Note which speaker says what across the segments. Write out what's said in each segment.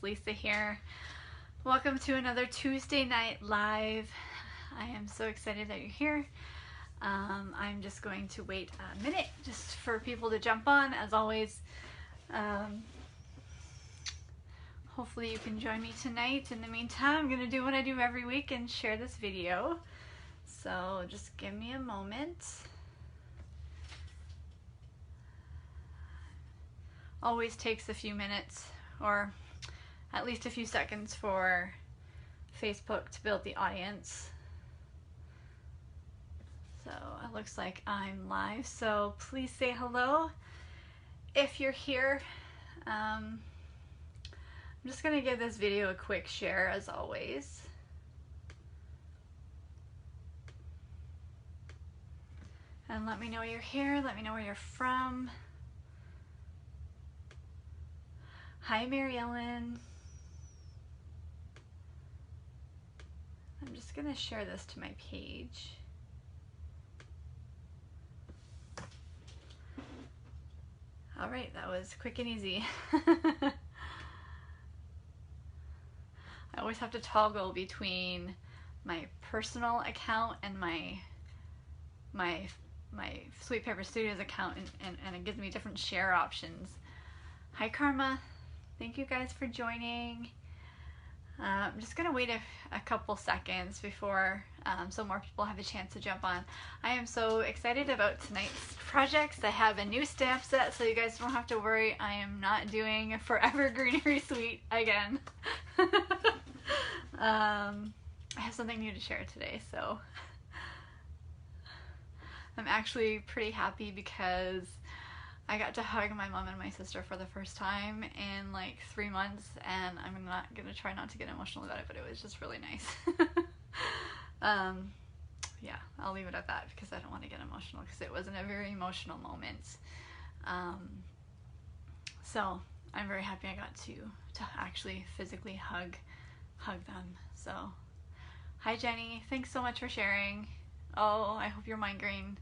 Speaker 1: Lisa here. Welcome to another Tuesday night live. I am so excited that you're here. I'm just going to wait a minute just for people to jump on, as always. Hopefully you can join me tonight. In the meantime, I'm going to do what I do every week and share this video. So just give me a moment. Always takes a few minutes or at least a few seconds for Facebook to build the audience. So it looks like I'm live, so please say hello if you're here. I'm just going to give this video a quick share as always. And let me know you're here, let me know where you're from. Hi, Mary Ellen. I'm just going to share this to my page. All right, that was quick and easy. I always have to toggle between my personal account and my Sweet Pepper Studios account, and it gives me different share options. Hi, Karma. Thank you guys for joining. I'm just going to wait a couple seconds before so more people have a chance to jump on. I am so excited about tonight's projects. I have a new stamp set, so you guys don't have to worry. I am not doing Forever Greenery Suite again. I have something new to share today, so I'm actually pretty happy because I got to hug my mom and my sister for the first time in like 3 months, and I'm not gonna try not to get emotional about it, but it was just really nice. Yeah, I'll leave it at that because I don't want to get emotional because it wasn't a very emotional moment. So I'm very happy I got to actually physically hug them. So hi Jenny, thanks so much for sharing. Oh, I hope your migraine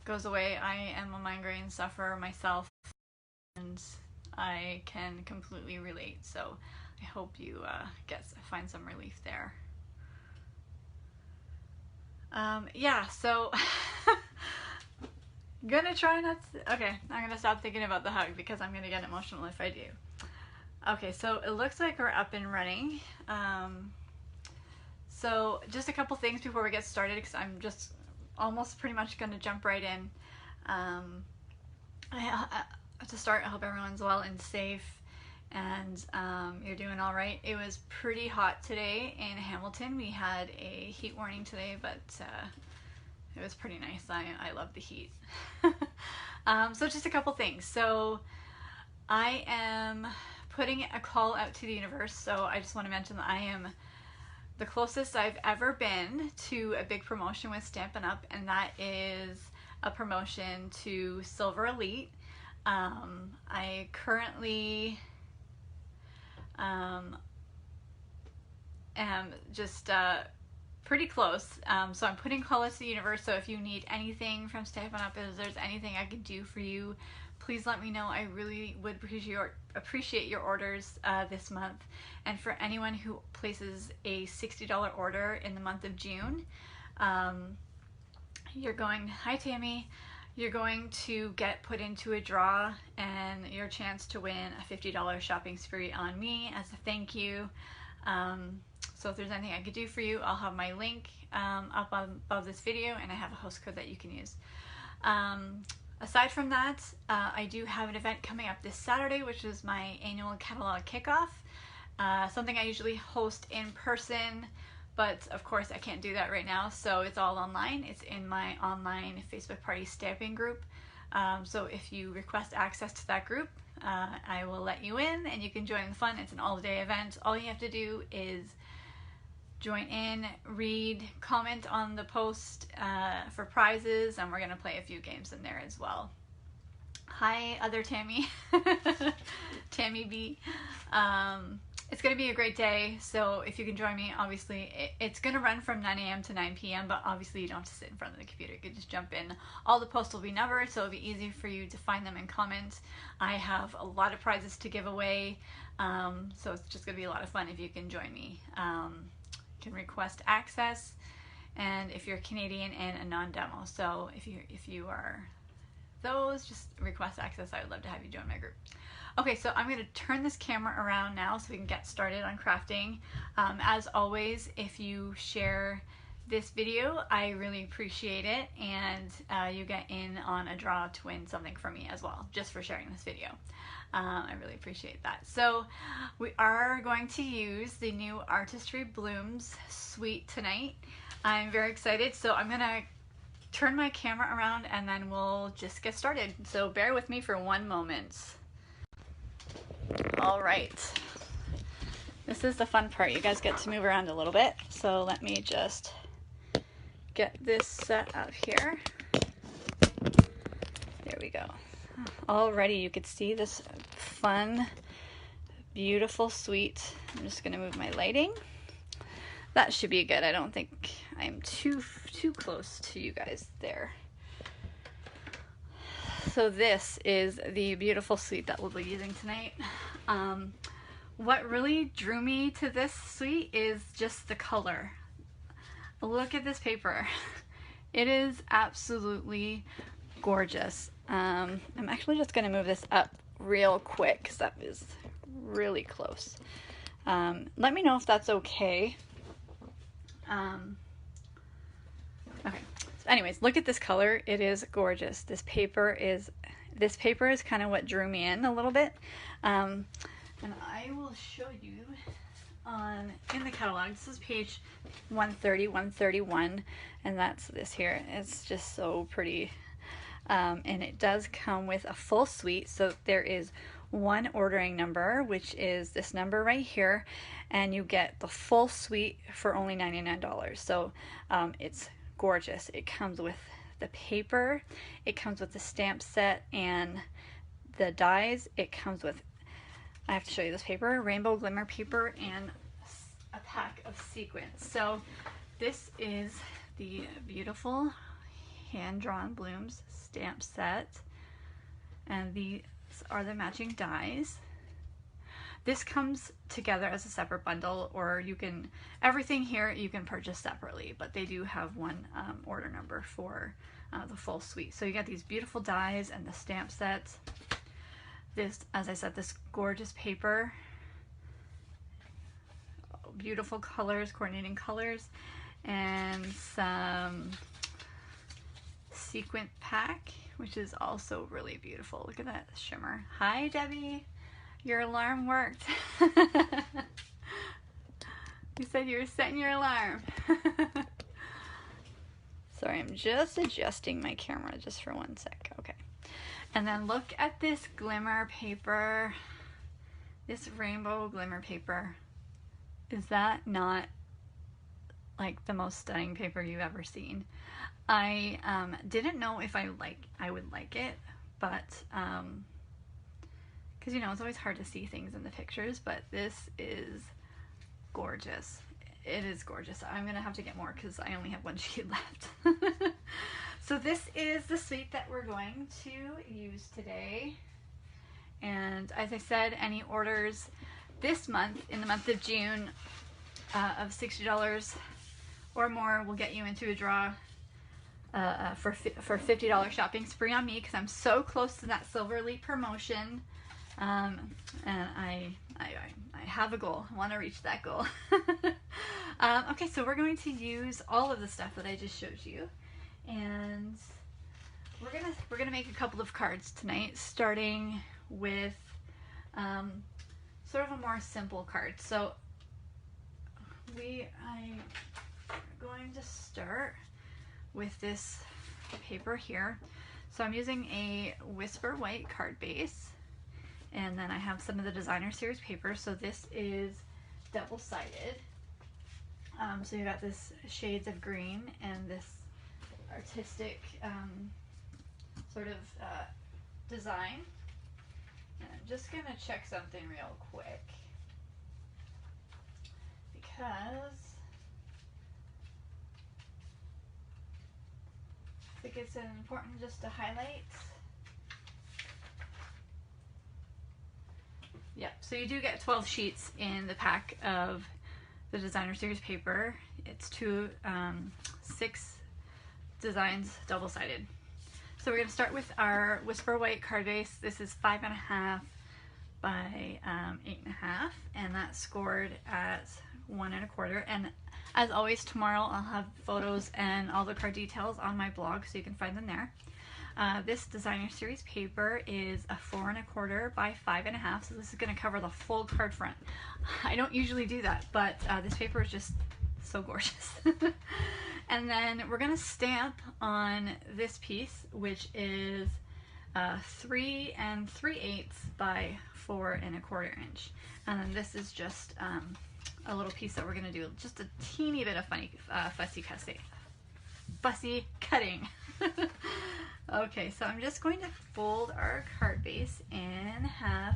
Speaker 1: goes away. I am a migraine sufferer myself, and I can completely relate, so I hope you find some relief there. Yeah, so gonna try not to, okay, I'm gonna stop thinking about the hug because I'm gonna get emotional if I do. Okay, so it looks like we're up and running. So just a couple things before we get started, because I'm just almost pretty much going to jump right in. To start, I hope everyone's well and safe, and you're doing all right. It was pretty hot today in Hamilton. We had a heat warning today, but it was pretty nice. I love the heat. So just a couple things. So I am putting a call out to the universe, so I just want to mention that I am the closest I've ever been to a big promotion with Stampin' Up, and that is a promotion to Silver Elite. I currently am just pretty close, so I'm putting call out to the universe. So if you need anything from Stampin' Up, if there's anything I can do for you, please let me know. I really would appreciate your orders this month. And for anyone who places a $60 order in the month of June, you're going, hi Tammy, you're going to get put into a draw and your chance to win a $50 shopping spree on me as a thank you. So if there's anything I could do for you, I'll have my link up above this video, and I have a host code that you can use. Aside from that, I do have an event coming up this Saturday, which is my annual catalog kickoff. Something I usually host in person, but of course I can't do that right now, so it's all online. It's in my online Facebook party stamping group. So if you request access to that group, I will let you in and you can join the fun. It's an all-day event. All you have to do is join in, read, comment on the post for prizes, and we're going to play a few games in there as well. Hi, other Tammy. Tammy B. it's going to be a great day, so if you can join me, obviously, it's going to run from 9 a.m. to 9 p.m., but obviously you don't have to sit in front of the computer. You can just jump in. All the posts will be numbered, so it'll be easy for you to find them and comment. I have a lot of prizes to give away, so it's just going to be a lot of fun if you can join me. You can request access, and if you're Canadian and a non-demo, so if you are those, just request access. I would love to have you join my group. Okay, so I'm going to turn this camera around now so we can get started on crafting. As always, if you share this video, I really appreciate it, and you get in on a draw to win something from me as well, just for sharing this video. I really appreciate that. So we are going to use the new Artistry Blooms suite tonight. I'm very excited, so I'm going to turn my camera around and then we'll just get started. So bear with me for one moment. All right, this is the fun part. You guys get to move around a little bit. So let me just get this set up here. There we go. Already you could see this fun, beautiful suite. I'm just gonna move my lighting. That should be good. I don't think I'm too close to you guys there. So this is the beautiful suite that we'll be using tonight. What really drew me to this suite is just the color. Look at this paper. It is absolutely gorgeous. I'm actually just going to move this up real quick because that is really close. Let me know if that's okay. Okay. So anyways, look at this color. It is gorgeous. This paper is kind of what drew me in a little bit. And I will show you in the catalog. This is page 130, 131, and that's this here. It's just so pretty. And it does come with a full suite. So there is one ordering number, which is this number right here, and you get the full suite for only $99. So it's gorgeous. It comes with the paper, it comes with the stamp set and the dies. It comes with, I have to show you this paper, rainbow glimmer paper, and a pack of sequins. So this is the beautiful hand-drawn blooms stamp set, and these are the matching dies. This comes together as a separate bundle, or you can, everything here you can purchase separately, but they do have one order number for the full suite. So you got these beautiful dies and the stamp sets. This, as I said, this gorgeous paper, beautiful colors, coordinating colors, and some sequin pack, which is also really beautiful. Look at that shimmer. Hi, Debbie. Your alarm worked. You said you were setting your alarm. Sorry, I'm just adjusting my camera just for one sec. Okay. And then look at this glimmer paper. This rainbow glimmer paper. Is that not like the most stunning paper you've ever seen? I didn't know if I would like it, but because you know it's always hard to see things in the pictures, but this is gorgeous. It is gorgeous. I'm gonna have to get more because I only have one sheet left. So this is the suite that we're going to use today, and as I said, any orders this month, in the month of June, of $60 or more will get you into a draw for $50 shopping spree on me, because I'm so close to that Silver Leap promotion, and I have a goal. I want to reach that goal. Okay, so we're going to use all of the stuff that I just showed you, and we're gonna make a couple of cards tonight, starting with sort of a more simple card. So I'm going to start with this paper here. So I'm using a Whisper White card base, and then I have some of the Designer Series paper. So this is double-sided. So you got this shades of green and this artistic sort of design. And I'm just gonna check something real quick. because I think it's important just to highlight. Yep, so you do get 12 sheets in the pack of the designer series paper. It's 6 designs, double-sided. So we're going to start with our Whisper White card base. This is 5.5 by 8.5, and that's scored at 1 1/4. And as always, tomorrow I'll have photos and all the card details on my blog, so you can find them there. This designer series paper is a 4 1/4 by 5.5, so this is going to cover the full card front. I don't usually do that, but this paper is just so gorgeous. And then we're going to stamp on this piece, which is 3 3/8 by 4 1/4 inch. And then this is just a little piece that we're going to do just a teeny bit of fussy cutting. Okay, so I'm just going to fold our card base in half.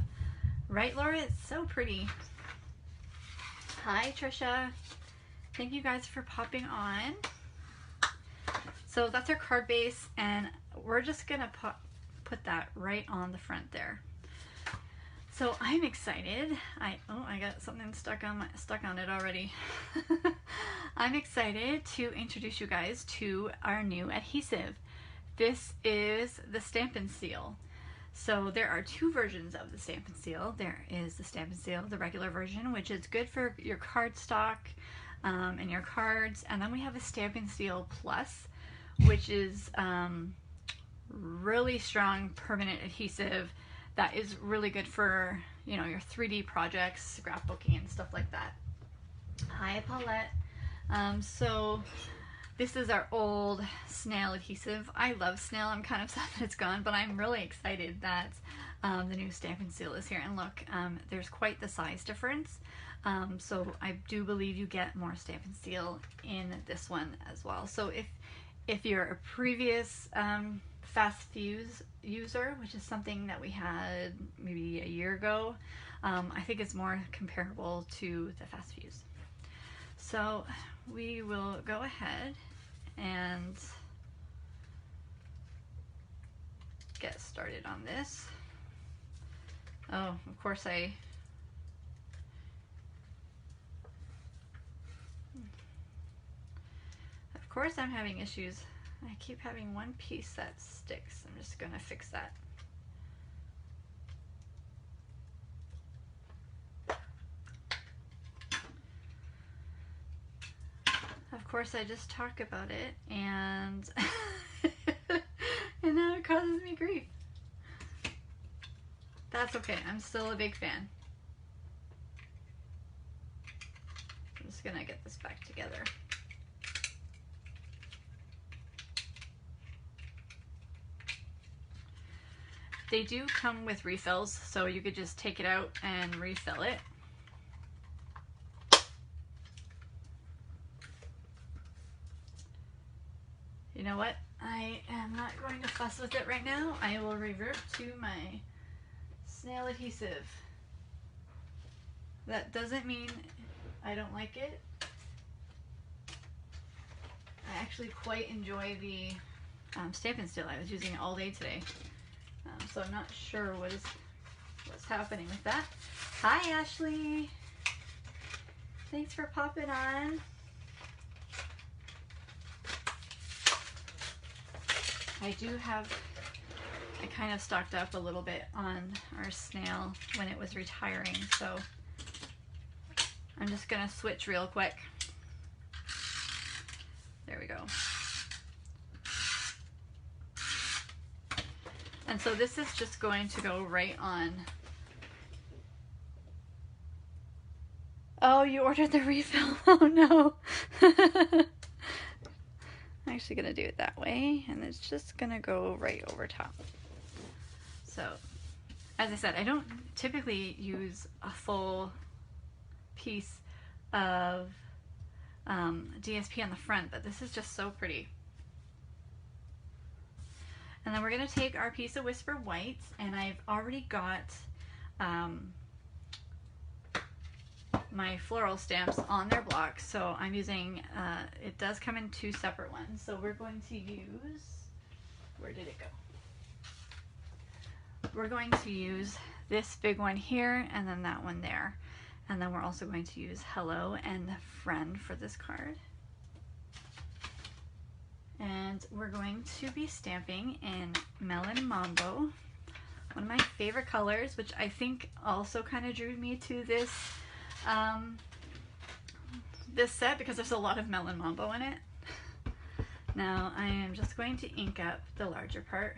Speaker 1: Right, Laura? It's so pretty. Hi, Trisha. Thank you guys for popping on. So that's our card base, and we're just gonna put that right on the front there. So I'm excited. I got something stuck on it already. I'm excited to introduce you guys to our new adhesive. This is the Stampin' Seal. So there are 2 versions of the Stampin' Seal. There is the Stampin' Seal, the regular version, which is good for your cardstock and your cards. And then we have a Stampin' Seal Plus, which is really strong permanent adhesive that is really good for, you know, your 3D projects, scrapbooking and stuff like that. Hi, Paulette. So this is our old snail adhesive. I love snail. I'm kind of sad that it's gone, but I'm really excited that the new Stampin' Seal is here. And look, there's quite the size difference. So I do believe you get more Stampin' Seal in this one as well. So if you're a previous Fast Fuse user, which is something that we had maybe a year ago, I think it's more comparable to the Fast Fuse. So we will go ahead and get started on this. Oh, of course I'm having issues. I keep having one piece that sticks. I'm just gonna fix that. Of course, I just talk about it and and now it causes me grief. That's okay. I'm still a big fan. I'm just gonna get this back together. They do come with refills, so you could just take it out and refill it. You know what? I am not going to fuss with it right now. I will revert to my snail adhesive. That doesn't mean I don't like it. I actually quite enjoy the Stampin' Seal. I was using it all day today. So I'm not sure what's happening with that. Hi, Ashley. Thanks for popping on. I kind of stocked up a little bit on our snail when it was retiring, so I'm just gonna switch real quick. There we go. And so this is just going to go right on. Oh, you ordered the refill. Oh no. I'm actually going to do it that way, and it's just going to go right over top. So, as I said, I don't typically use a full piece of DSP on the front, but this is just so pretty. And then we're going to take our piece of Whisper White, and I've already got my floral stamps on their blocks. So I'm using, it does come in 2 separate ones. So we're going to use, where did it go? We're going to use this big one here and then that one there. And then we're also going to use hello and friend for this card. And we're going to be stamping in Melon Mambo, one of my favorite colors, which I think also kind of drew me to this this set because there's a lot of Melon Mambo in it. Now I am just going to ink up the larger part.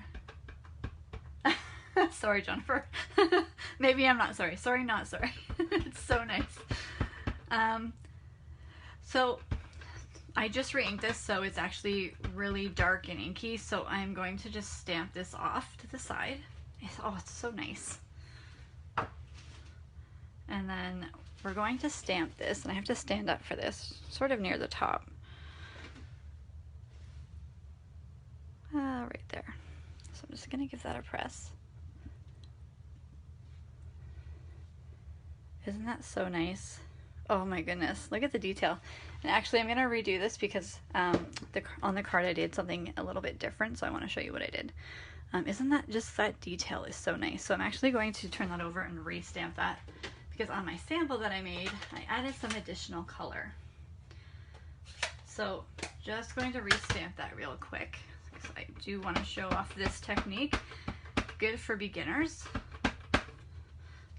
Speaker 1: Sorry, Jennifer. Maybe I'm not sorry. Sorry, not sorry. It's so nice. So I just re-inked this, so it's actually really dark and inky, so I'm going to just stamp this off to the side. Oh, it's so nice. And then we're going to stamp this, and I have to stand up for this, sort of near the top. Right there. So I'm just going to give that a press. Isn't that so nice? Oh my goodness, look at the detail. And actually I'm going to redo this because on the card I did something a little bit different, so I want to show you what I did. Isn't that just, that detail is so nice. So I'm actually going to turn that over and re-stamp that because on my sample that I made, I added some additional color. So just going to re-stamp that real quick because I do want to show off this technique. Good for beginners.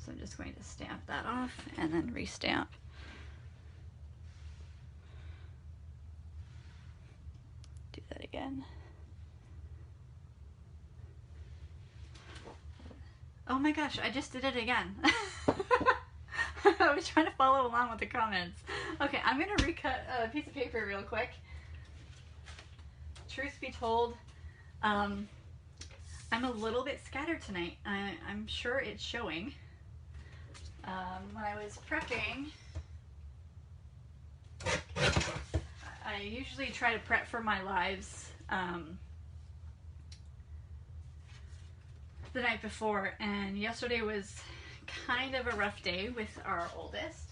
Speaker 1: So I'm just going to stamp that off and then re-stamp. Do that again. Oh my gosh, I just did it again. I was trying to follow along with the comments. Okay, I'm going to recut a piece of paper real quick. Truth be told, I'm a little bit scattered tonight. I'm sure it's showing. When I was prepping, I usually try to prep for my lives the night before, and yesterday was kind of a rough day with our oldest.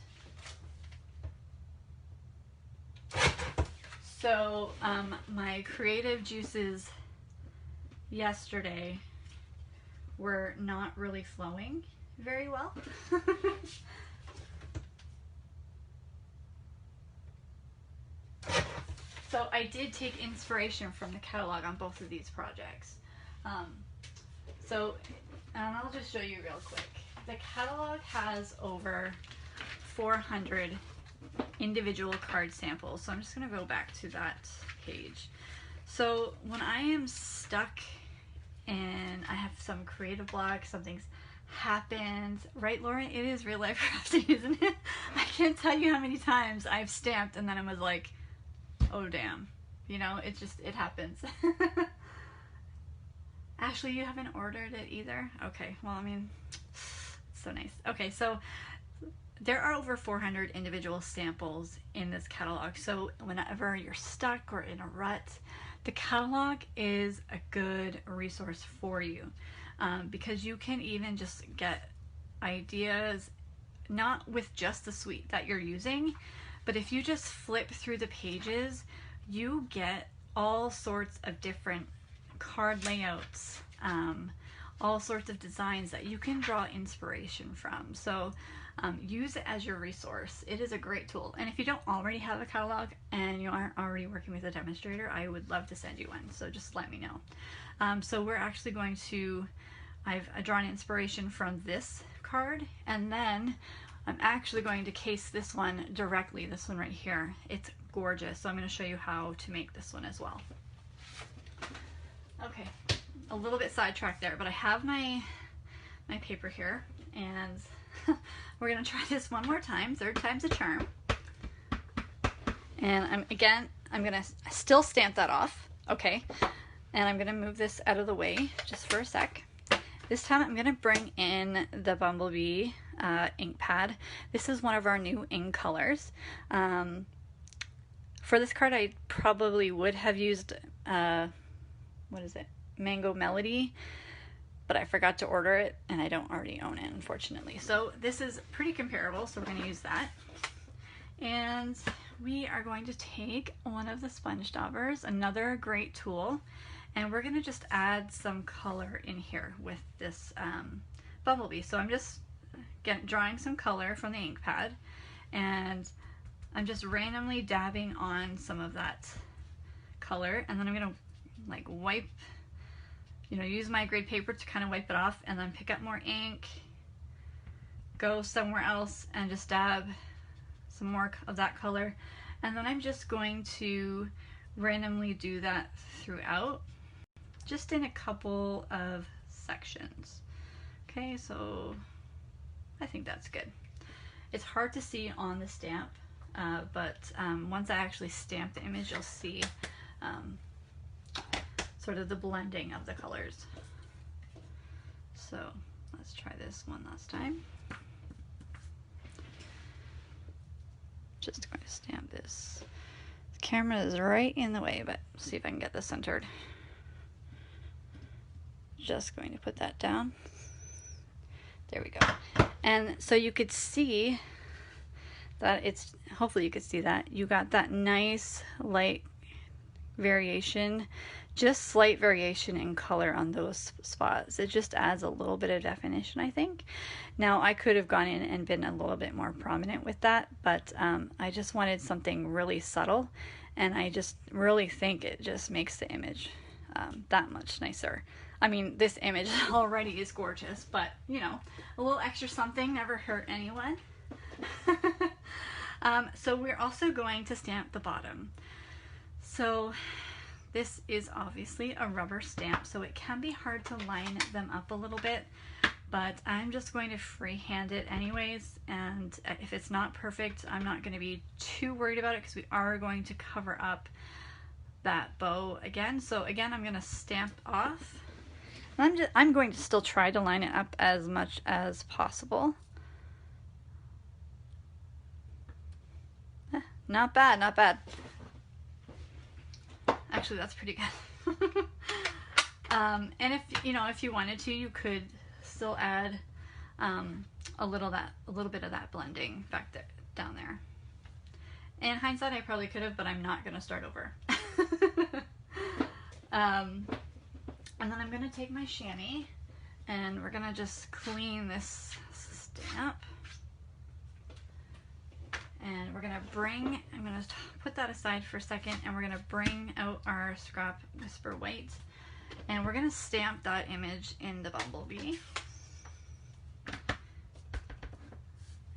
Speaker 1: So my creative juices yesterday were not really flowing very well. So I did take inspiration from the catalog on both of these projects. And I'll just show you real quick. The catalog has over 400 individual card samples. So I'm just going to go back to that page. So when I am stuck and I have some creative block, something's happened, right, Lauren? It is real life crafting, isn't it? I can't tell you how many times I've stamped and then I was like, oh damn, you know, it happens. Ashley, you haven't ordered it either? Okay, well, I mean, so nice. Okay, so there are over 400 individual samples in this catalog. So whenever you're stuck or in a rut, the catalog is a good resource for you. Because you can even just get ideas, not with just the suite that you're using, but if you just flip through the pages, you get all sorts of different card layouts, all sorts of designs that you can draw inspiration from. So use it as your resource. It is a great tool. And if you don't already have a catalog and you aren't already working with a demonstrator, I would love to send you one. So just let me know. So we're actually going to, I've drawn inspiration from this card, and then I'm actually going to case this one directly, this one right here. It's gorgeous. So I'm going to show you how to make this one as well. Okay, a little bit sidetracked there, but I have my paper here, and we're going to try this one more time. Third time's a charm. And I'm going to still stamp that off. Okay. And I'm going to move this out of the way just for a sec. This time I'm going to bring in the Bumblebee ink pad. This is one of our new ink colors. For this card I probably would have used, what is it? Mango Melody, but I forgot to order it and I don't already own it, unfortunately. So this is pretty comparable, so we're going to use that. And we are going to take one of the sponge daubers, another great tool, and we're going to just add some color in here with this bumblebee. So I'm just drawing some color from the ink pad, and I'm just randomly dabbing on some of that color, and then I'm going to like wipe, use my grade paper to kind of wipe it off, and then pick up more ink, go somewhere else, and just dab some more of that color. And then I'm just going to randomly do that throughout, just in a couple of sections. Okay, so I think that's good. It's hard to see on the stamp, but once I actually stamp the image, you'll see sort of the blending of the colors. So let's try this one last time. Just going to stamp this. The camera is right in the way, but see if I can get this centered. Just going to put that down. There we go. And so you could see that it's, hopefully you could see that you got that nice light variation, just slight variation in color on those spots. It just adds a little bit of definition, I think. Now I could have gone in and been a little bit more prominent with that, but I just wanted something really subtle, and I just really think it just makes the image that much nicer. I mean, this image already is gorgeous, but a little extra something never hurt anyone. So we're also going to stamp the bottom. So this is obviously a rubber stamp, so it can be hard to line them up a little bit, but I'm just going to freehand it anyways, and if it's not perfect, I'm not going to be too worried about it because we are going to cover up that bow again. So again, I'm going to stamp off. I'm going to still try to line it up as much as possible. Not bad, not bad. Actually, that's pretty good. And if you wanted to, you could still add a little bit of that blending back there, down there. In hindsight, I probably could have, but I'm not going to start over. And then I'm going to take my chamois, and we're going to just clean this stamp. And we're going to I'm going to put that aside for a second, and we're going to bring out our Scrap Whisper White, and we're going to stamp that image in the bumblebee.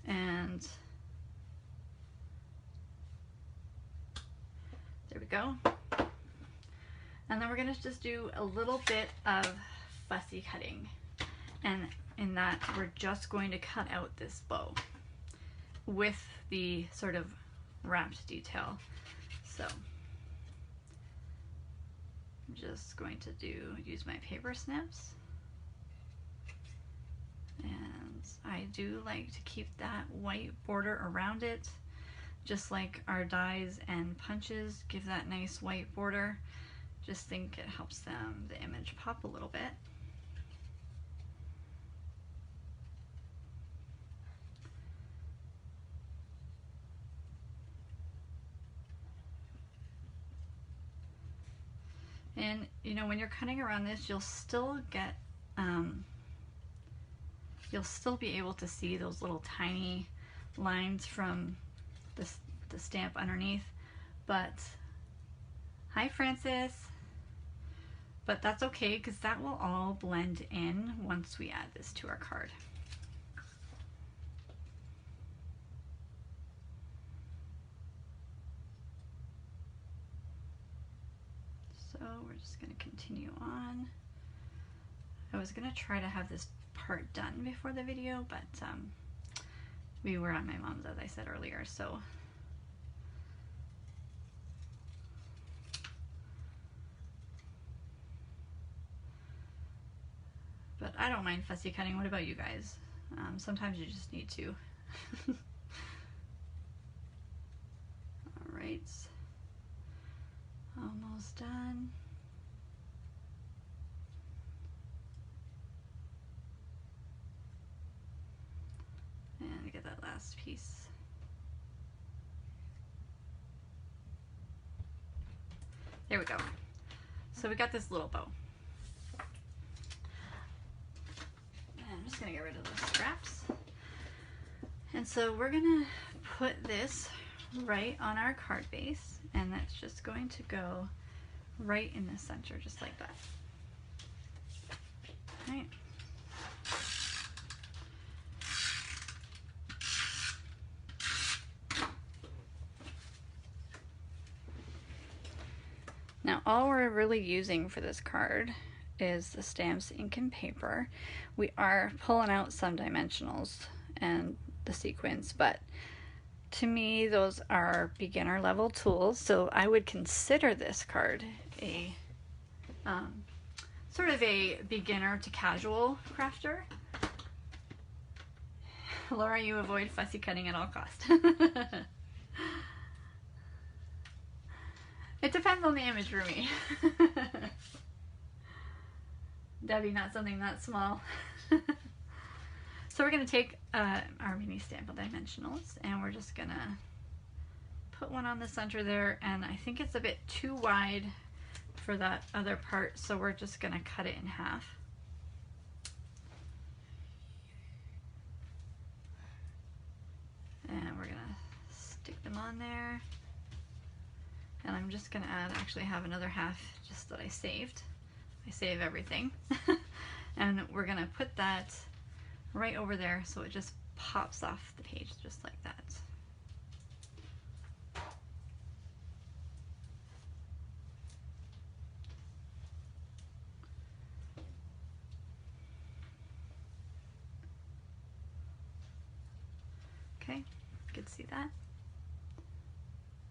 Speaker 1: And there we go. And then we're going to just do a little bit of fussy cutting, and in that we're just going to cut out this bow with the sort of wrapped detail. So I'm just going to use my paper snips, and I do like to keep that white border around it, just like our dies and punches give that nice white border. Just think it helps the image pop a little bit. And when you're cutting around this, you'll still get, you'll still be able to see those little tiny lines from the stamp underneath. But, hi Francis. But that's okay, because that will all blend in once we add this to our card. So we're just going to continue on. I was going to try to have this part done before the video, but we were at my mom's, as I said earlier, so but I don't mind fussy cutting. What about you guys? Sometimes you just need to. Alright, almost done. And get that last piece. There we go. So we got this little bow. And I'm just gonna get rid of the scraps. And so we're gonna put this right on our card base, and that's just going to go right in the center, just like that. Right. Now all we're really using for this card is the stamps, ink, and paper. We are pulling out some dimensionals and the sequins, but to me those are beginner level tools, so I would consider this card a sort of a beginner to casual crafter. Laura, you avoid fussy cutting at all costs. It depends on the image for me. Debbie, not something that small. So we're going to take our mini Stample dimensionals, and we're just going to put one on the center there, and I think it's a bit too wide for that other part, so we're just going to cut it in half. And we're going to stick them on there. And I'm just going to add, actually I have another half just that I saved. I save everything. And we're going to put that right over there so it just pops off the page just like that. Okay, you can see that.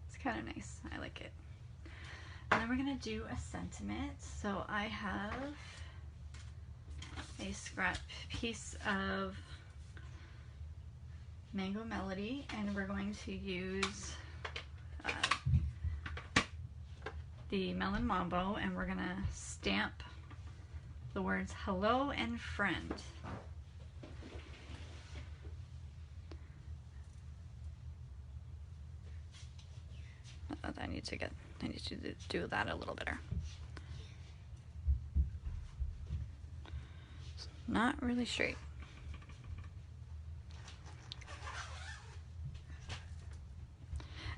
Speaker 1: It's kind of nice. I like it. And then we're going to do a sentiment. So I have a scrap piece of Mango Melody, and we're going to use the Melon Mambo, and we're going to stamp the words hello and friend. I need to do that a little better. It's not really straight.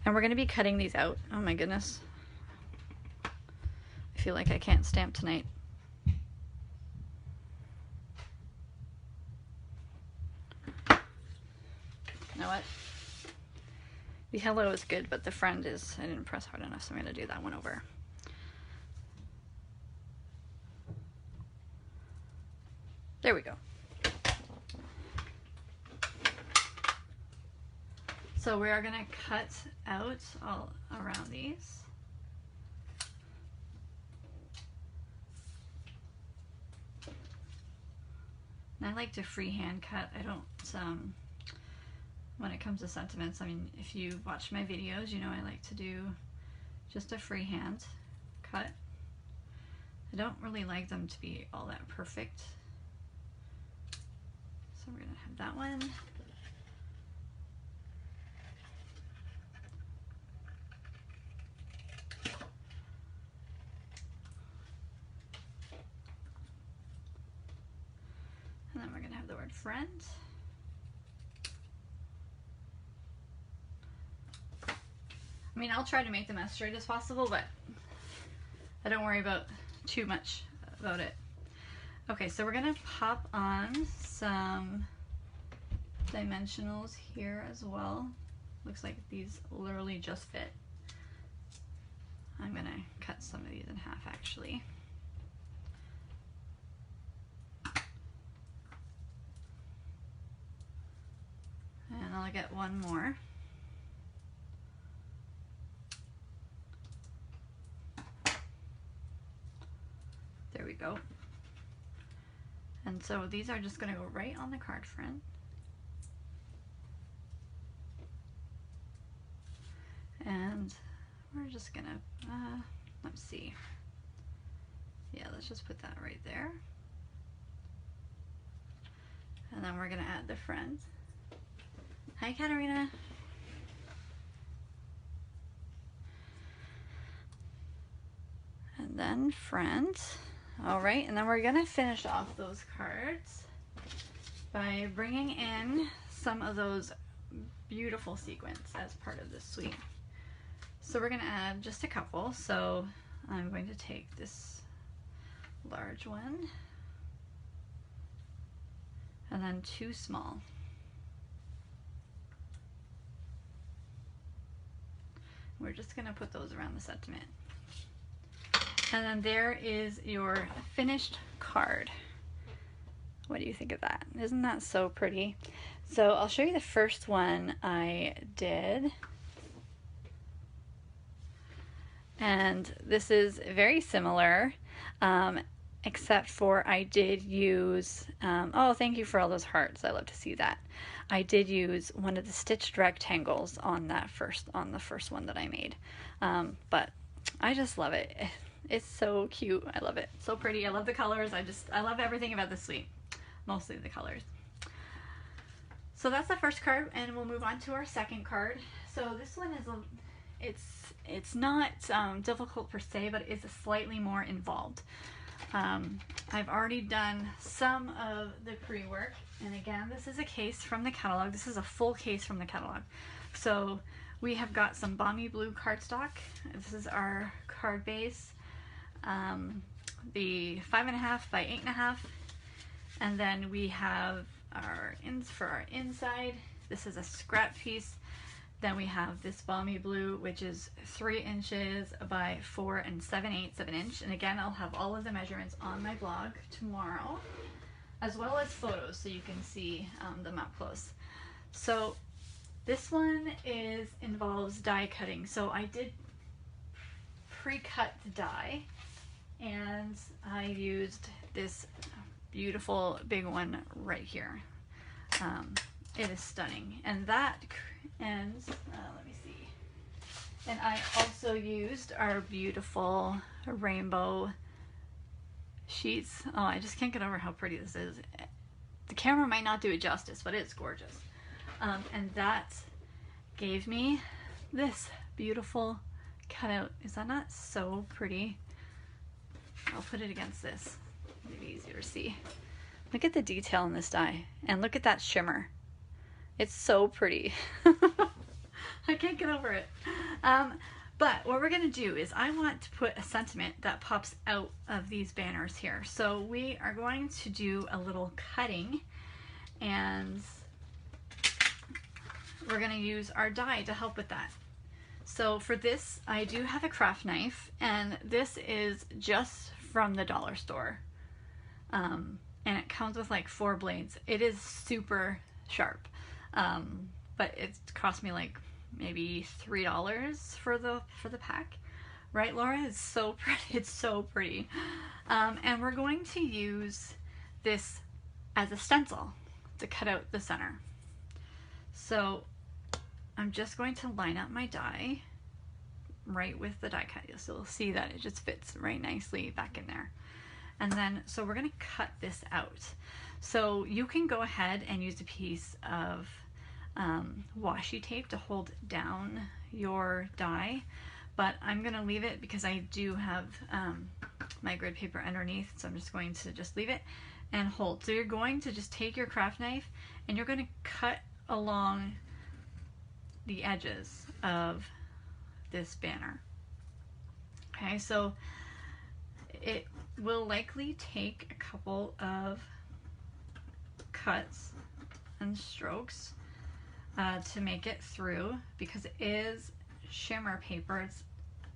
Speaker 1: And we're going to be cutting these out. Oh my goodness. I feel like I can't stamp tonight. You know what? The hello is good, but the friend is, I didn't press hard enough, so I'm going to do that one over. There we go. So we are going to cut out all around these. And I like to freehand cut. I don't, when it comes to sentiments, I mean, if you watch my videos, you know I like to do just a freehand cut. I don't really like them to be all that perfect. So we're going to have that one. And then we're going to have the word friend. I mean, I'll try to make them as straight as possible, but I don't worry about too much about it. Okay, so we're gonna pop on some dimensionals here as well. Looks like these literally just fit. I'm gonna cut some of these in half actually. And I'll get one more. There we go. And so these are just going to go right on the card front. And we're just going to, let's see. Yeah, let's just put that right there. And then we're going to add the friend. Hi, Katarina. then front. All right, and then we're gonna finish off those cards by bringing in some of those beautiful sequins as part of this suite. So we're gonna add just a couple. So I'm going to take this large one and then 2 small. We're just gonna put those around the sentiment. And then there is your finished card. What do you think of that? Isn't that so pretty? So I'll show you the first one I did. And this is very similar, except for I did use, oh, thank you for all those hearts. I love to see that. I did use one of the stitched rectangles on the first one that I made. But I just love it. It's so cute. I love it. So pretty. I love the colors. I love everything about this suite. Mostly the colors. So that's the first card, and we'll move on to our second card. So this one is it's not difficult per se, but it's slightly more involved. I've already done some of the pre-work, and again, this is a case from the catalog. This is a full case from the catalog. So we have got some Balmy Blue cardstock. This is our card base, the 5.5 by 8.5, and then we have our for our inside. This is a scrap piece. Then we have this Balmy Blue, which is 3 inches by 4 7/8 of an inch. And again, I'll have all of the measurements on my blog tomorrow, as well as photos so you can see them up close. So this one involves die cutting. So I did pre-cut the die, and I used this beautiful big one right here. It is stunning, and that ends, let me see, and I also used our beautiful rainbow sheets. Oh, I just can't get over how pretty this is. The camera might not do it justice, but it's gorgeous. And that gave me this beautiful cutout. Is that not so pretty? I'll put it against this. Maybe easier to see. Look at the detail in this die, and look at that shimmer. It's so pretty. I can't get over it. But what we're gonna do is I want to put a sentiment that pops out of these banners here. So we are going to do a little cutting, and we're gonna use our die to help with that. So for this, I do have a craft knife, and this is just from the dollar store. And it comes with like 4 blades. It is super sharp. But it cost me like maybe $3 for the pack, right, Laura? It's so pretty. It's so pretty. And we're going to use this as a stencil to cut out the center. So I'm just going to line up my die right with the die cut. You'll see that it just fits right nicely back in there. And then, so we're gonna cut this out. So you can go ahead and use a piece of washi tape to hold down your die, but I'm gonna leave it because I do have my grid paper underneath, so I'm just going to just leave it and hold. So you're going to just take your craft knife and you're going to cut along the edges of this banner. Okay, so it will likely take a couple of cuts and strokes to make it through, because it is shimmer paper. It's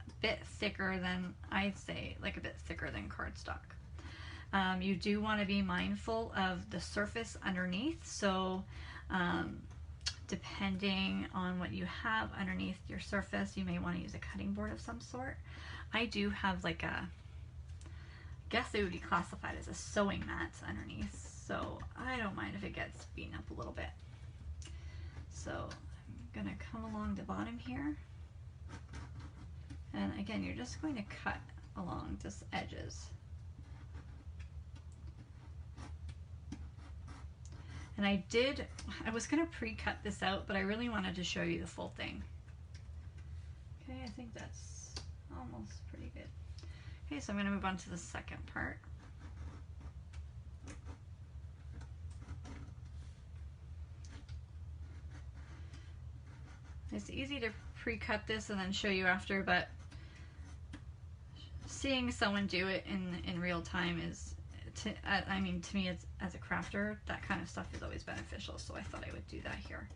Speaker 1: a bit thicker than, I'd say, like a bit thicker than cardstock. You do want to be mindful of the surface underneath, so depending on what you have underneath your surface, you may want to use a cutting board of some sort. I do have like a, I guess it would be classified as a sewing mat underneath, so I don't mind if it gets beaten up a little bit. So I'm gonna come along the bottom here, and again, you're just going to cut along just edges. And I was gonna pre-cut this out, but I really wanted to show you the full thing. Okay, I think that's almost pretty good. Okay, so I'm going to move on to the second part. It's easy to pre-cut this and then show you after, but seeing someone do it in real time is, I mean, to me, it's, as a crafter, that kind of stuff is always beneficial, so I thought I would do that here.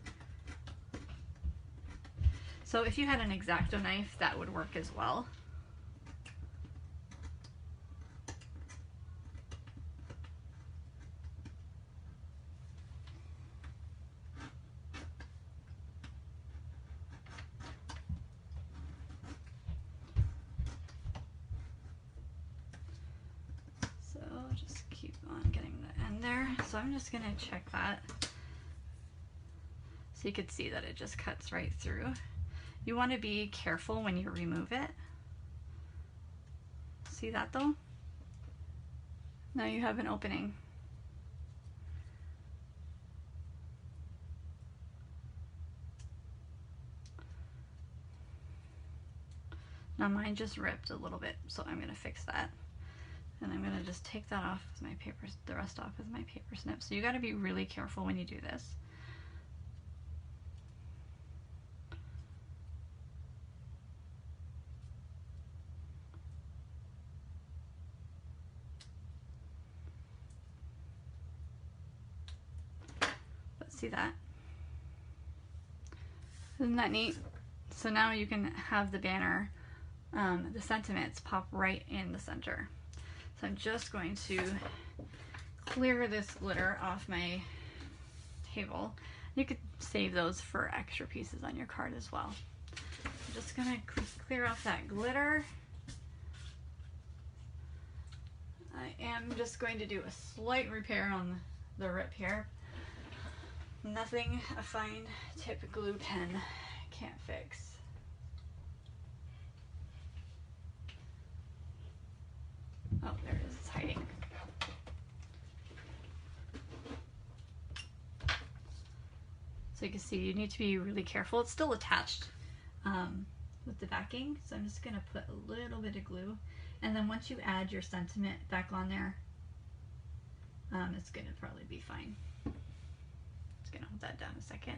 Speaker 1: So if you had an X-Acto knife, that would work as well. Just keep on getting the end there. So I'm just gonna check that so you could see that it just cuts right through. You want to be careful when you remove it. See that though? Now you have an opening. Now mine just ripped a little bit, so I'm gonna fix that. And I'm gonna just take that off with my paper, the rest off with my paper snip. So you gotta be really careful when you do this. But see that? Isn't that neat? So now you can have the banner, the sentiments pop right in the center. So I'm just going to clear this glitter off my table. You could save those for extra pieces on your card as well. I'm just gonna clear off that glitter. I am just going to do a slight repair on the rip here. Nothing a fine tip glue pen can't fix. Oh, there it is, it's hiding. So you can see you need to be really careful. It's still attached with the backing, so I'm just gonna put a little bit of glue. And then once you add your sentiment back on there, it's gonna probably be fine. Just gonna hold that down a second.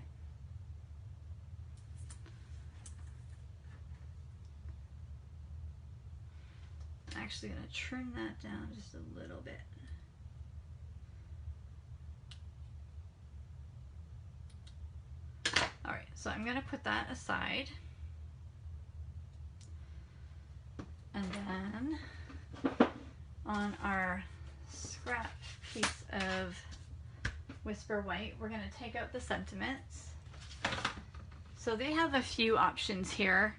Speaker 1: I'm actually gonna trim that down just a little bit. All right, so I'm gonna put that aside. And then on our scrap piece of Whisper White, we're gonna take out the sentiments. So they have a few options here.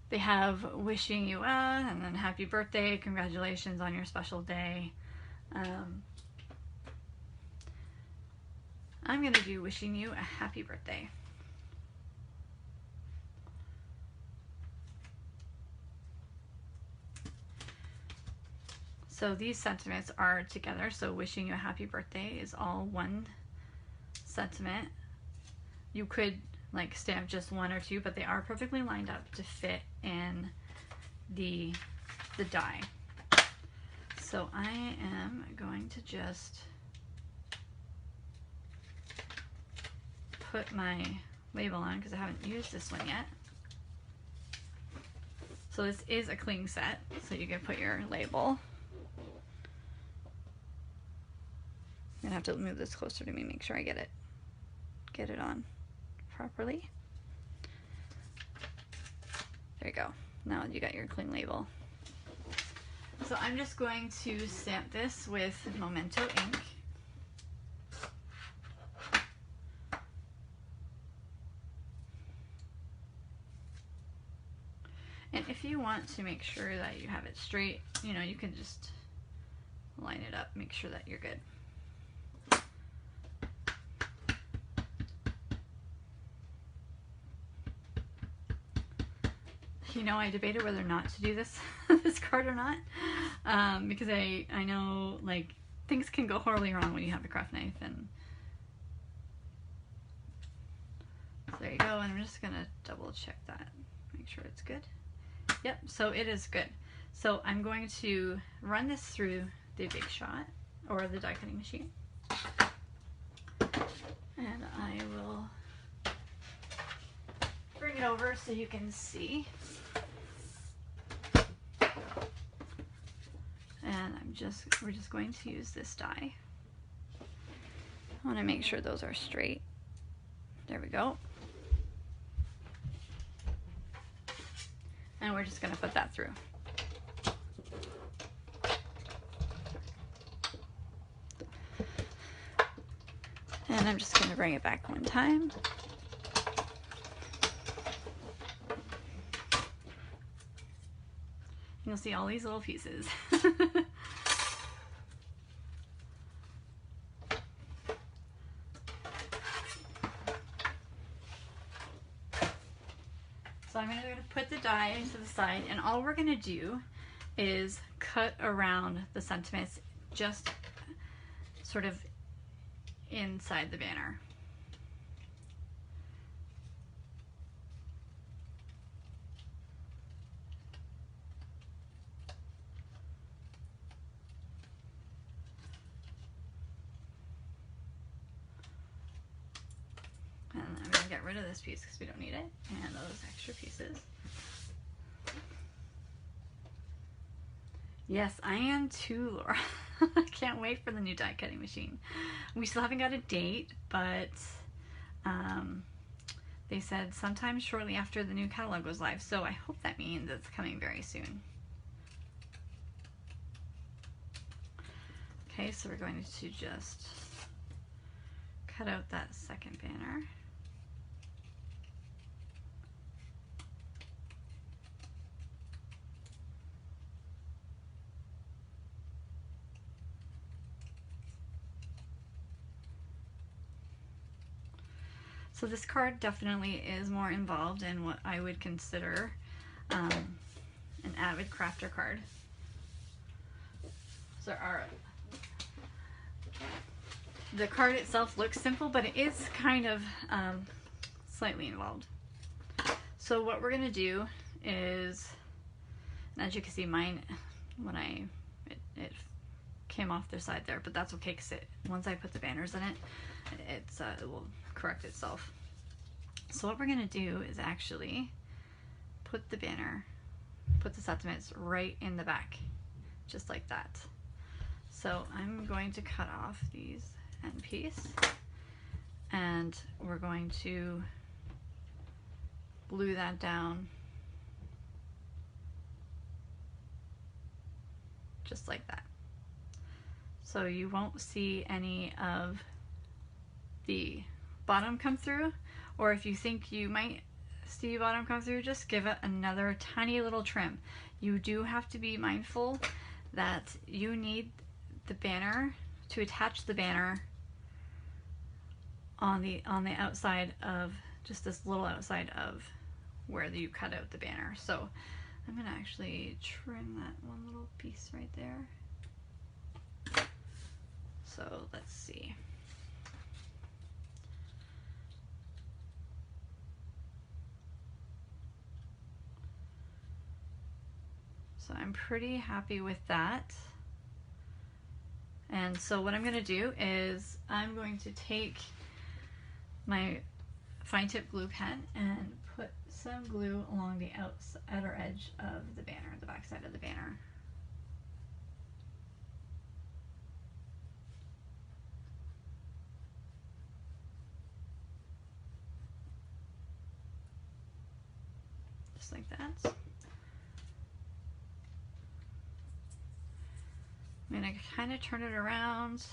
Speaker 1: They have wishing you well, and then happy birthday, congratulations on your special day. I'm gonna do wishing you a happy birthday. So these sentiments are together, so wishing you a happy birthday is all one sentiment. You could like stamp just one or two, but they are perfectly lined up to fit in the die. So I am going to just put my label on because I haven't used this one yet. So this is a cling set, so you can put your label. I'm gonna have to move this closer to me, make sure I get it on properly. There you go. Now you got your cling label. So I'm just going to stamp this with Memento ink. And if you want to make sure that you have it straight, you know, you can just line it up, make sure that you're good. You know, I debated whether or not to do this this card or not, because I know like things can go horribly wrong when you have a craft knife, and so there you go. And I'm just gonna double check that, make sure it's good. Yep, so it is good. So I'm going to run this through the Big Shot or the die cutting machine. And I will bring it over so you can see. And we're just going to use this die. I want to make sure those are straight. There we go. And we're just going to put that through. And I'm just going to bring it back one time. You'll see all these little pieces. So I'm going to put the die to the side, and all we're going to do is cut around the sentiments just sort of inside the banner. And I'm going to get rid of this piece because we don't need it, and those extra pieces. Yes, I am too, Laura. I can't wait for the new die cutting machine. We still haven't got a date, but they said sometime shortly after the new catalog goes live, so I hope that means it's coming very soon. Okay, so we're going to just cut out that second banner. So this card definitely is more involved in what I would consider an avid crafter card. So the card itself looks simple, but it is kind of slightly involved. So what we're gonna do is, and as you can see, mine, when it came off the side there, but that's okay because once I put the banners in it, it will correct itself. So what we're gonna do is actually put the sentiments right in the back, just like that. So I'm going to cut off these end piece, and we're going to glue that down just like that. So you won't see any of the bottom come through, or if you think you might see bottom come through, just give it another tiny little trim. You do have to be mindful that you need the banner to attach the banner on the outside of just this little outside of where you cut out the banner. So I'm gonna actually trim that one little piece right there. So let's see. So I'm pretty happy with that. And so what I'm going to do is I'm going to take my fine tip glue pen and put some glue along the outer edge of the banner, the back side of the banner. Just like that. I'm going to kind of turn it around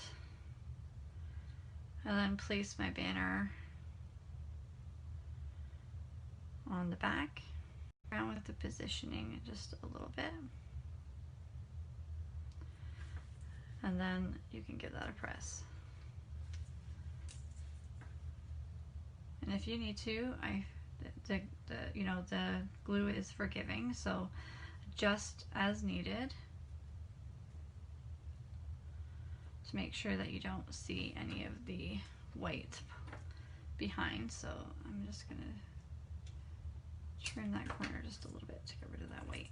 Speaker 1: and then place my banner on the back. Around with the positioning just a little bit. And then you can give that a press. And if you need to, the glue is forgiving, so just as needed. To make sure that you don't see any of the white behind. So I'm just gonna trim that corner just a little bit to get rid of that white.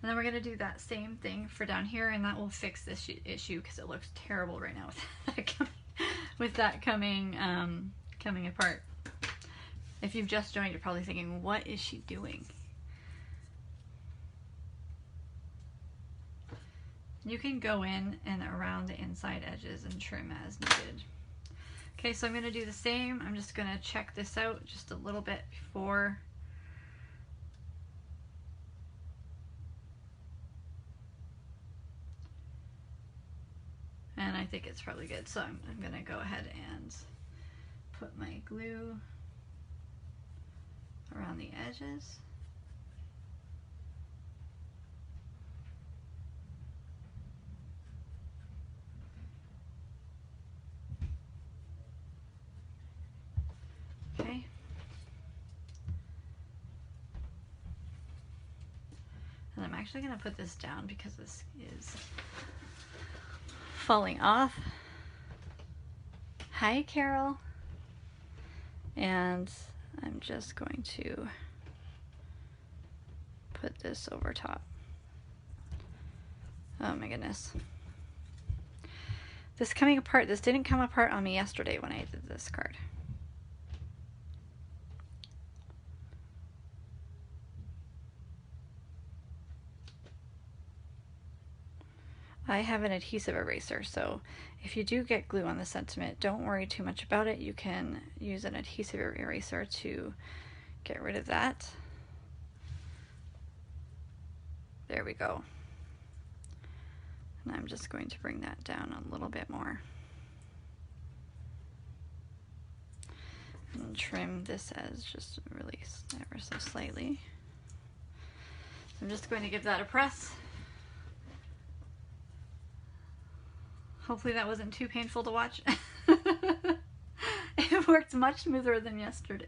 Speaker 1: And then we're going to do that same thing for down here, and that will fix this issue because it looks terrible right now with that coming apart. If you've just joined, you're probably thinking, what is she doing? You can go in and around the inside edges and trim as needed. Okay, so I'm going to do the same. I'm just going to check this out just a little bit before. And I think it's probably good. So I'm going to go ahead and put my glue around the edges. Okay. And I'm actually going to put this down because this is falling off. Hi, Carol. And I'm just going to put this over top. Oh my goodness. This coming apart, this didn't come apart on me yesterday when I did this card. I have an adhesive eraser, so if you do get glue on the sentiment, don't worry too much about it. You can use an adhesive eraser to get rid of that. There we go. And I'm just going to bring that down a little bit more. And trim this edge just really ever so slightly. So I'm just going to give that a press. Hopefully that wasn't too painful to watch. It worked much smoother than yesterday.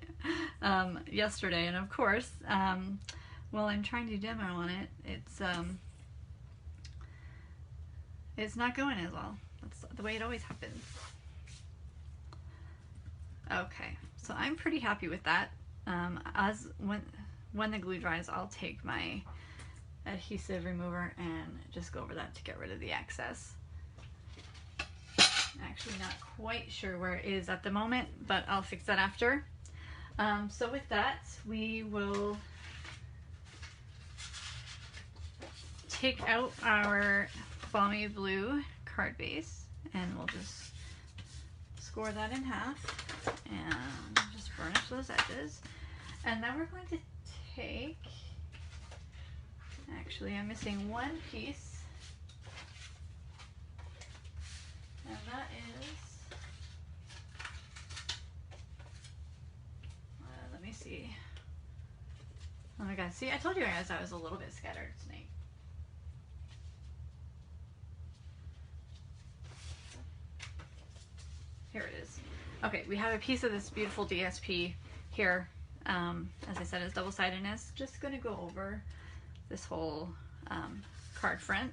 Speaker 1: And of course, while I'm trying to demo on it, it's not going as well. That's the way it always happens. Okay, so I'm pretty happy with that. When the glue dries, I'll take my adhesive remover and just go over that to get rid of the excess. Actually not quite sure where it is at the moment, but I'll fix that after. So with that, we will take out our balmy blue card base and we'll just score that in half and just burnish those edges. And then we're going to take, actually I'm missing one piece. And that is, let me see. Oh my god, see, I told you guys I was a little bit scattered tonight. Here it is. Okay, we have a piece of this beautiful DSP here. As I said, it's double-sidedness. Just going to go over this whole card front.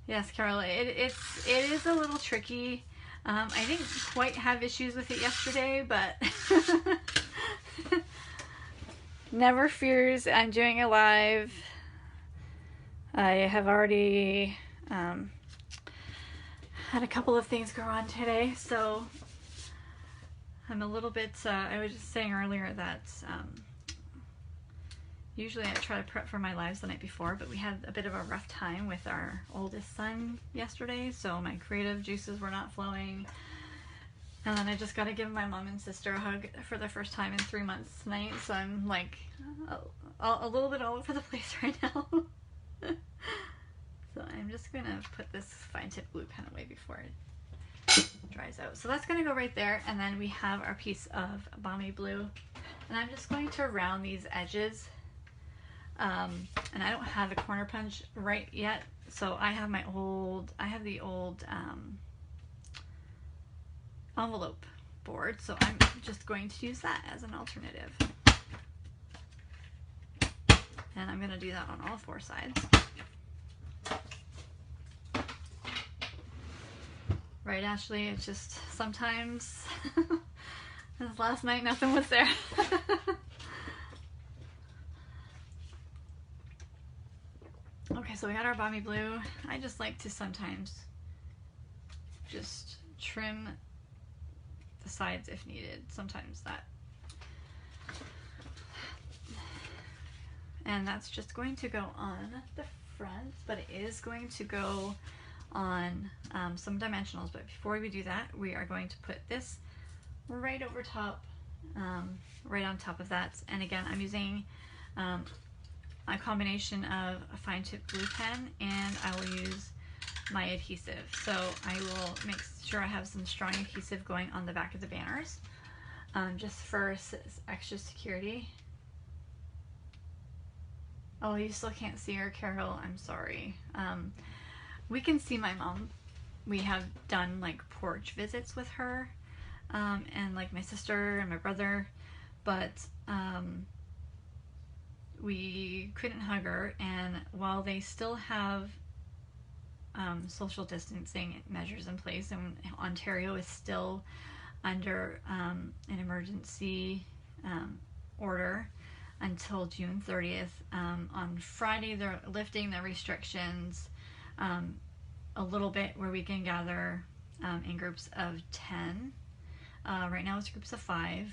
Speaker 1: Yes, Carol, it is a little tricky. I didn't quite have issues with it yesterday, but never fears, I'm doing a live. I have already had a couple of things go on today, so I'm a little bit, I was just saying earlier that usually I try to prep for my lives the night before, but we had a bit of a rough time with our oldest son yesterday, so my creative juices were not flowing. And then I just got to give my mom and sister a hug for the first time in 3 months tonight, so I'm like a little bit all over the place right now. So I'm just going to put this fine tip glue pen away before it dries out. So that's going to go right there, and then we have our piece of balmy blue. And I'm just going to round these edges. And I don't have a corner punch right yet, so I have the old envelope board, so I'm just going to use that as an alternative. And I'm going to do that on all 4 sides. Right, Ashley? It's just sometimes, last night nothing was there. so we got our Bobby Blue. I just like to sometimes just trim the sides if needed. Sometimes that. And that's just going to go on the front, but it is going to go on some dimensionals. But before we do that, we are going to put this right over top, right on top of that. And again, I'm using a combination of a fine tip glue pen, and I will use my adhesive. So I will make sure I have some strong adhesive going on the back of the banners, just for extra security. Oh, you still can't see her, Carol. I'm sorry. We can see my mom. We have done like porch visits with her, and like my sister and my brother, but we couldn't hug her. And while they still have social distancing measures in place, and Ontario is still under an emergency order until June 30th. On Friday, they're lifting the restrictions a little bit, where we can gather in groups of 10. Right now it's groups of 5.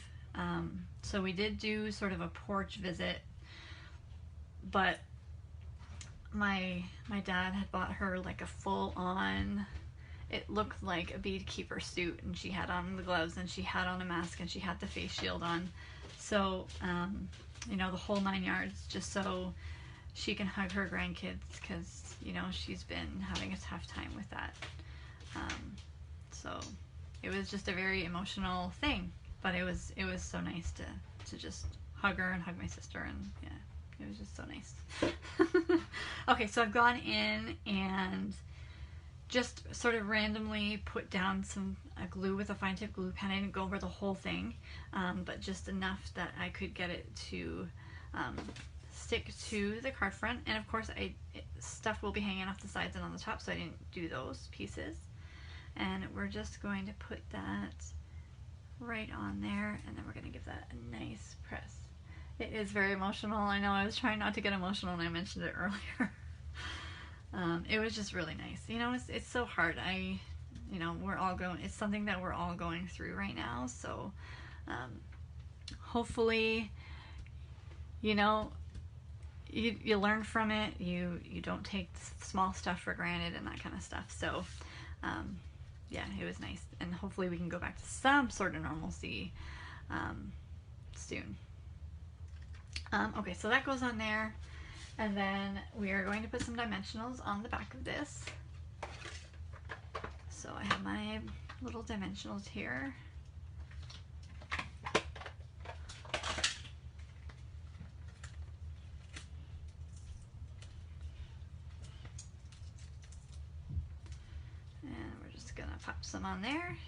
Speaker 1: So we did do sort of a porch visit, but my dad had bought her like a full-on, it looked like a beekeeper suit, and she had on the gloves, and she had on a mask, and she had the face shield on. So you know, the whole 9 yards, just so she can hug her grandkids, because, you know, she's been having a tough time with that. So it was just a very emotional thing, but it was so nice to just hug her and hug my sister, and yeah, it was just so nice. Okay, so I've gone in and just sort of randomly put down some glue with a fine tip glue pen. I didn't go over the whole thing, but just enough that I could get it to stick to the card front. And of course, stuff will be hanging off the sides and on the top, so I didn't do those pieces. And we're just going to put that right on there, and then we're going to give that a nice press. It is very emotional. I know, I was trying not to get emotional when I mentioned it earlier. It was just really nice. You know, it's so hard. You know, it's something that we're all going through right now. So, hopefully, you know, you learn from it. You don't take small stuff for granted and that kind of stuff. So, yeah, it was nice. And hopefully we can go back to some sort of normalcy, soon. Okay, so that goes on there. And then we are going to put some dimensionals on the back of this. So I have my little dimensionals here. And we're just gonna pop some on there.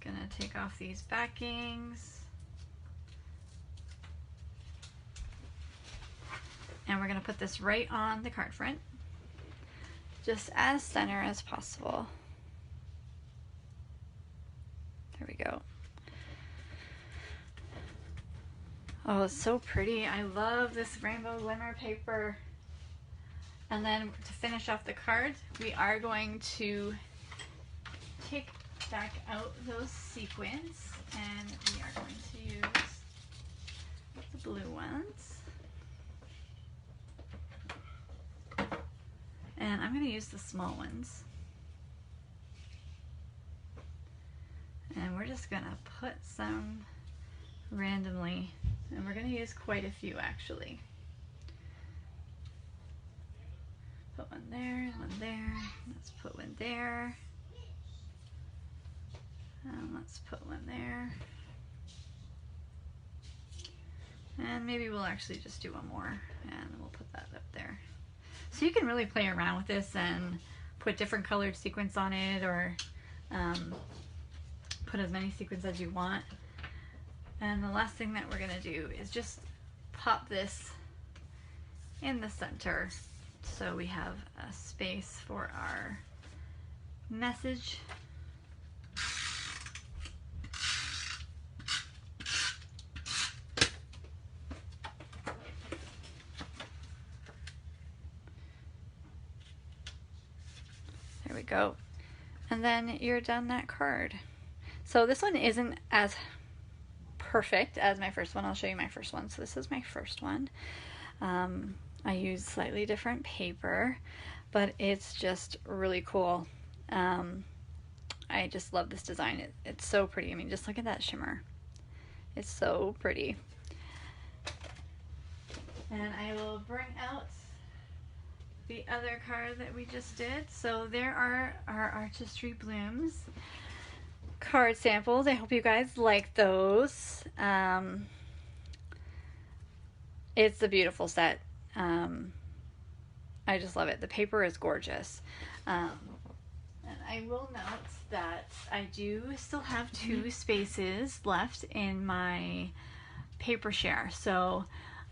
Speaker 1: Gonna take off these backings, and we're gonna put this right on the card front, just as center as possible. There we go. Oh, it's so pretty. I love this rainbow glimmer paper. And then to finish off the card, we are going to take back out those sequins, and we are going to use the blue ones. And I'm going to use the small ones. And we're just going to put some randomly, and we're going to use quite a few actually. Put one there, one there. Let's put one there. Let's put one there. And maybe we'll actually just do one more, and we'll put that up there. So you can really play around with this and put different colored sequins on it, or put as many sequins as you want. And the last thing that we're gonna do is just pop this in the center so we have a space for our message. There we go. And then you're done that card. So this one isn't as perfect as my first one. I'll show you my first one. So this is my first one. I use slightly different paper, but it's just really cool. I just love this design. It's so pretty. I mean, just look at that shimmer. It's so pretty. And I will bring out the other card that we just did. So there are our Artistry Blooms card samples. I hope you guys like those. It's a beautiful set. I just love it. The paper is gorgeous. And I will note that I do still have 2 spaces left in my paper share. So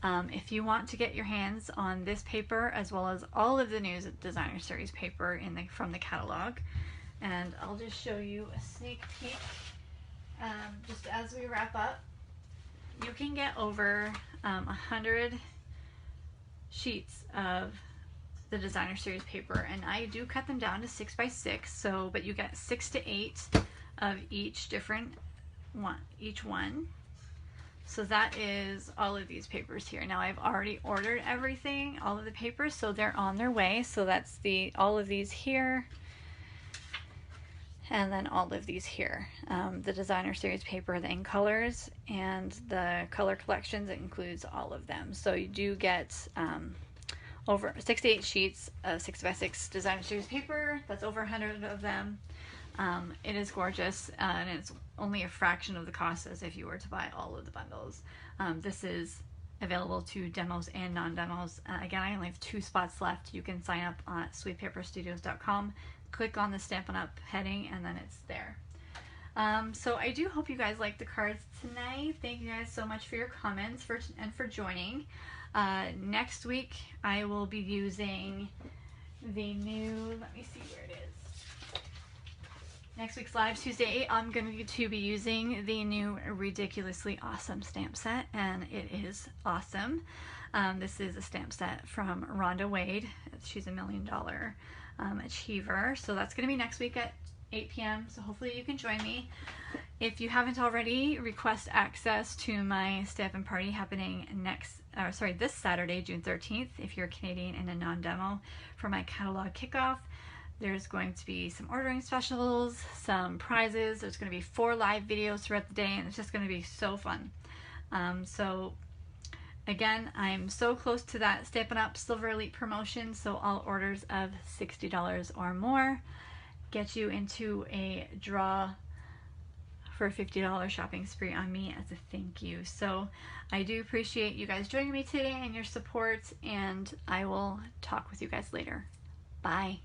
Speaker 1: if you want to get your hands on this paper as well as all of the new designer series paper from the catalog, and I'll just show you a sneak peek just as we wrap up. You can get over 100 sheets of the designer series paper, and I do cut them down to 6 by 6, so but you get 6 to 8 of each different one, each one. So that is all of these papers here. Now I've already ordered everything, all of the papers, so they're on their way. So that's all of these here, and then all of these here. The designer series paper, the in colors, and the color collections, it includes all of them. So you do get over 6 to 8 sheets of 6 by 6 designer series paper. That's over 100 of them. It is gorgeous, and it's only a fraction of the cost as if you were to buy all of the bundles. This is available to demos and non-demos. Again, I only have 2 spots left. You can sign up at sweetpaperstudios.com, click on the Stampin' Up heading, and then it's there. So I do hope you guys like the cards tonight. Thank you guys so much for your comments and for joining. Next week I will be using the new, let me see where it is. Next week's live, Tuesday, I'm going to be using the new Ridiculously Awesome stamp set, and it is awesome. This is a stamp set from Rhonda Wade. She's a $1 million achiever. So that's going to be next week at 8 p.m. So hopefully you can join me. If you haven't already, request access to my Stampin' Party happening this Saturday, June 13th, if you're Canadian and a non-demo, for my catalog kickoff. There's going to be some ordering specials, some prizes. There's going to be 4 live videos throughout the day, and it's just going to be so fun. So again, I'm so close to that Stampin' Up! Silver Elite promotion, so all orders of $60 or more get you into a draw for a $50 shopping spree on me as a thank you. So I do appreciate you guys joining me today and your support, and I will talk with you guys later. Bye.